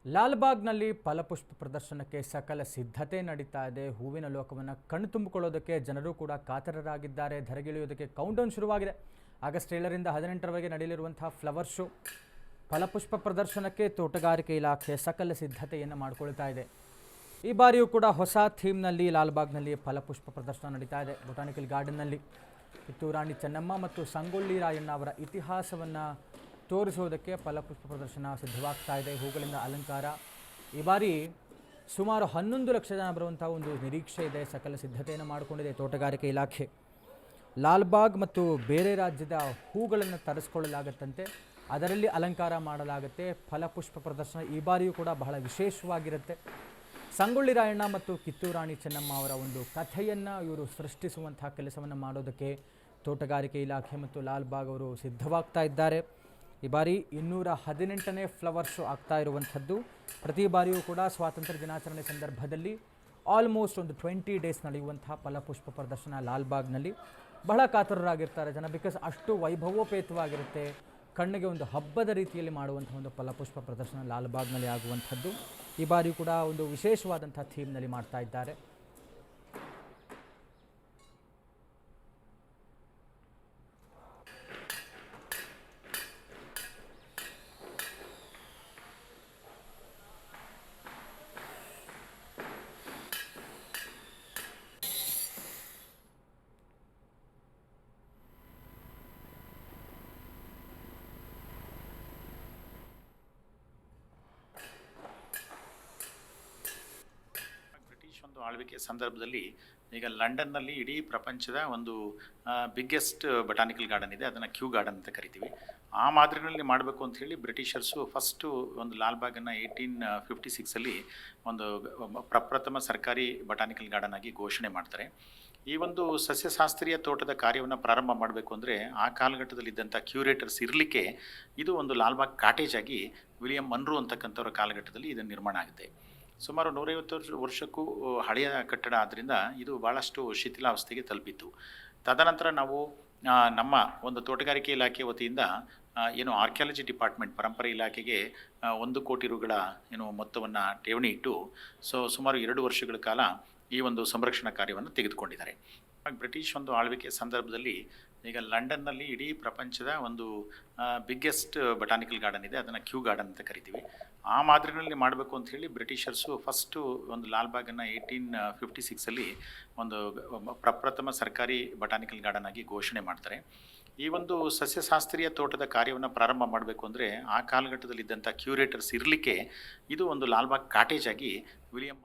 ಲಾಲ್‌ಬಾಗ್‌ನಲ್ಲಿ ಫಲಪುಷ್ಪ ಪ್ರದರ್ಶನಕ್ಕೆ ಸಕಲ ಸಿದ್ಧತೆ ನಡೀತಾ ಇದೆ. ಹೂವಿನ ಲೋಕವನ್ನು ಕಣ್ತುಂಬಿಕೊಳ್ಳೋದಕ್ಕೆ ಜನರು ಕೂಡ ಕಾತರರಾಗಿದ್ದಾರೆ. ಧರೆಗಿಳಿಯೋದಕ್ಕೆ ಕೌಂಟ್‌ಡೌನ್ ಶುರುವಾಗಿದೆ. ಆಗಸ್ಟ್ 7ರಿಂದ 18ರವರೆಗೆ ನಡೆಯಲಿರುವಂತಹ ಫ್ಲವರ್ ಶೋ ಫಲಪುಷ್ಪ ಪ್ರದರ್ಶನಕ್ಕೆ ತೋಟಗಾರಿಕೆ ಇಲಾಖೆ ಸಕಲ ಸಿದ್ಧತೆಯನ್ನು ಮಾಡಿಕೊಳ್ತಾ ಇದೆ. ಈ ಬಾರಿಯೂ ಕೂಡ ಹೊಸ ಥೀಮ್ನಲ್ಲಿ ಲಾಲ್‌ಬಾಗ್‌ನಲ್ಲಿ ಫಲಪುಷ್ಪ ಪ್ರದರ್ಶನ ನಡೀತಾ ಇದೆ. ಬೊಟಾನಿಕಲ್ ಗಾರ್ಡನ್ನಲ್ಲಿ ಕಿತ್ತೂರು ರಾಣಿ ಚೆನ್ನಮ್ಮ ಮತ್ತು ಸಂಗೊಳ್ಳಿ ರಾಯಣ್ಣ ಅವರ ಇತಿಹಾಸವನ್ನು ತೋರಿಸೋದಕ್ಕೆ ಫಲಪುಷ್ಪ ಪ್ರದರ್ಶನ ಸಿದ್ಧವಾಗ್ತಾ ಇದೆ. ಹೂಗಳಿಂದ ಅಲಂಕಾರ. ಈ ಬಾರಿ ಸುಮಾರು 11 ಲಕ್ಷ ಜನ ಬರುವಂಥ ಒಂದು ನಿರೀಕ್ಷೆ ಇದೆ. ಸಕಲ ಸಿದ್ಧತೆಯನ್ನು ಮಾಡಿಕೊಂಡಿದೆ ತೋಟಗಾರಿಕೆ ಇಲಾಖೆ. ಲಾಲ್‌ಬಾಗ್ ಮತ್ತು ಬೇರೆ ರಾಜ್ಯದ ಹೂಗಳನ್ನು ತರಿಸ್ಕೊಳ್ಳಲಾಗತ್ತಂತೆ, ಅದರಲ್ಲಿ ಅಲಂಕಾರ ಮಾಡಲಾಗುತ್ತೆ. ಫಲಪುಷ್ಪ ಪ್ರದರ್ಶನ ಈ ಬಾರಿಯೂ ಕೂಡ ಬಹಳ ವಿಶೇಷವಾಗಿರುತ್ತೆ. ಸಂಗೊಳ್ಳಿ ರಾಯಣ್ಣ ಮತ್ತು ಕಿತ್ತೂರು ರಾಣಿ ಚೆನ್ನಮ್ಮ ಅವರ ಒಂದು ಕಥೆಯನ್ನು ಇವರು ಸೃಷ್ಟಿಸುವಂತಹ ಕೆಲಸವನ್ನು ಮಾಡೋದಕ್ಕೆ ತೋಟಗಾರಿಕೆ ಇಲಾಖೆ ಮತ್ತು ಲಾಲ್‌ಬಾಗ್ ಅವರು ಸಿದ್ಧವಾಗ್ತಾ ಇದ್ದಾರೆ. ಈ ಬಾರಿ 218ನೇ ಫ್ಲವರ್ ಶೋ ಆಗ್ತಾ ಇರುವಂಥದ್ದು. ಪ್ರತಿ ಬಾರಿಯೂ ಕೂಡ ಸ್ವಾತಂತ್ರ್ಯ ದಿನಾಚರಣೆ ಸಂದರ್ಭದಲ್ಲಿ ಆಲ್ಮೋಸ್ಟ್ ಒಂದು 20 ಡೇಸ್ ನಡೆಯುವಂತಹ ಫಲಪುಷ್ಪ ಪ್ರದರ್ಶನ ಲಾಲ್‌ಬಾಗ್‌ನಲ್ಲಿ. ಬಹಳ ಕಾತರರಾಗಿರ್ತಾರೆ ಜನ, ಬಿಕಾಸ್ ಅಷ್ಟು ವೈಭವೋಪೇತವಾಗಿರುತ್ತೆ. ಕಣ್ಣಿಗೆ ಒಂದು ಹಬ್ಬದ ರೀತಿಯಲ್ಲಿ ಮಾಡುವಂಥ ಒಂದು ಫಲಪುಷ್ಪ ಪ್ರದರ್ಶನ ಲಾಲ್‌ಬಾಗ್‌ನಲ್ಲಿ ಆಗುವಂಥದ್ದು. ಈ ಬಾರಿ ಕೂಡ ಒಂದು ವಿಶೇಷವಾದಂಥ ಥೀಮ್ನಲ್ಲಿ ಮಾಡ್ತಾ ಇದ್ದಾರೆ. ಬ್ರಿಟಿಷ್ ಒಂದು ಆಳ್ವಿಕೆ ಸಂದರ್ಭದಲ್ಲಿ ಈಗ ಲಂಡನ್ನಲ್ಲಿ ಇಡೀ ಪ್ರಪಂಚದ ಒಂದು ಬಿಗ್ಗೆಸ್ಟ್ ಬಟಾನಿಕಲ್ ಗಾರ್ಡನ್ ಇದೆ. ಅದನ್ನು ಕ್ಯೂ ಗಾರ್ಡನ್ ಅಂತ ಕರಿತೀವಿ. ಆ ಮಾದರಿನಲ್ಲಿ ಮಾಡಬೇಕು ಅಂತ ಹೇಳಿ ಬ್ರಿಟಿಷರ್ಸು ಫಸ್ಟು ಒಂದು ಲಾಲ್‌ಬಾಗನ್ನು 1856ಅಲ್ಲಿ ಒಂದು ಪ್ರಪ್ರಥಮ ಸರ್ಕಾರಿ ಬಟಾನಿಕಲ್ ಗಾರ್ಡನ್ ಆಗಿ ಘೋಷಣೆ ಮಾಡ್ತಾರೆ. ಈ ಒಂದು ಸಸ್ಯಶಾಸ್ತ್ರೀಯ ತೋಟದ ಕಾರ್ಯವನ್ನು ಪ್ರಾರಂಭ ಮಾಡಬೇಕು ಅಂದರೆ ಆ ಕಾಲಘಟ್ಟದಲ್ಲಿದ್ದಂಥ ಕ್ಯೂರೇಟರ್ಸ್ ಇರಲಿಕ್ಕೆ ಇದು ಒಂದು ಲಾಲ್‌ಬಾಗ್ ಕಾಟೇಜ್ ಆಗಿ ವಿಲಿಯಂ ಮನ್ರೋ ಅಂತಕ್ಕಂಥವ್ರ ಕಾಲಘಟ್ಟದಲ್ಲಿ ಇದನ್ನು ನಿರ್ಮಾಣ ಆಗುತ್ತೆ. ಸುಮಾರು 150 ವರ್ಷಕ್ಕೂ ಹಳೆಯ ಕಟ್ಟಡ ಆದ್ದರಿಂದ ಇದು ಭಾಳಷ್ಟು ಶಿಥಿಲಾವಸ್ಥೆಗೆ ತಲುಪಿತ್ತು. ತದನಂತರ ನಾವು ನಮ್ಮ ಒಂದು ತೋಟಗಾರಿಕೆ ಇಲಾಖೆ ವತಿಯಿಂದ ಏನು ಆರ್ಕಿಯಾಲಜಿ ಡಿಪಾರ್ಟ್ಮೆಂಟ್ ಪರಂಪರೆ ಇಲಾಖೆಗೆ 1 ಕೋಟಿ ರುಗಳ ಏನು ಮೊತ್ತವನ್ನು ಠೇವಣಿ ಇಟ್ಟು ಸುಮಾರು 2 ವರ್ಷಗಳ ಕಾಲ ಈ ಒಂದು ಸಂರಕ್ಷಣಾ ಕಾರ್ಯವನ್ನು ತೆಗೆದುಕೊಂಡಿದ್ದಾರೆ. ಬ್ರಿಟಿಷ್ ಒಂದು ಆಳ್ವಿಕೆ ಸಂದರ್ಭದಲ್ಲಿ ಈಗ ಲಂಡನ್ನಲ್ಲಿ ಇಡೀ ಪ್ರಪಂಚದ ಒಂದು ಬಿಗ್ಗೆಸ್ಟ್ ಬಟಾನಿಕಲ್ ಗಾರ್ಡನ್ ಇದೆ. ಅದನ್ನು ಕ್ಯೂ ಗಾರ್ಡನ್ ಅಂತ ಕರಿತೀವಿ. ಆ ಮಾದರಿನಲ್ಲಿ ಮಾಡಬೇಕು ಅಂತ ಹೇಳಿ ಬ್ರಿಟಿಷರ್ಸು ಫಸ್ಟು ಒಂದು ಲಾಲ್‌ಬಾಗನ್ನು 1856ಅಲ್ಲಿ ಒಂದು ಪ್ರಪ್ರಥಮ ಸರ್ಕಾರಿ ಬಟಾನಿಕಲ್ ಗಾರ್ಡನ್ ಆಗಿ ಘೋಷಣೆ ಮಾಡ್ತಾರೆ. ಈ ಒಂದು ಸಸ್ಯಶಾಸ್ತ್ರೀಯ ತೋಟದ ಕಾರ್ಯವನ್ನು ಪ್ರಾರಂಭ ಮಾಡಬೇಕು ಅಂದರೆ ಆ ಕಾಲಘಟ್ಟದಲ್ಲಿದ್ದಂಥ ಕ್ಯೂರೇಟರ್ಸ್ ಇರಲಿಕ್ಕೆ ಇದು ಒಂದು ಲಾಲ್‌ಬಾಗ್ ಕಾಟೇಜ್ ಆಗಿ ವಿಲಿಯಂ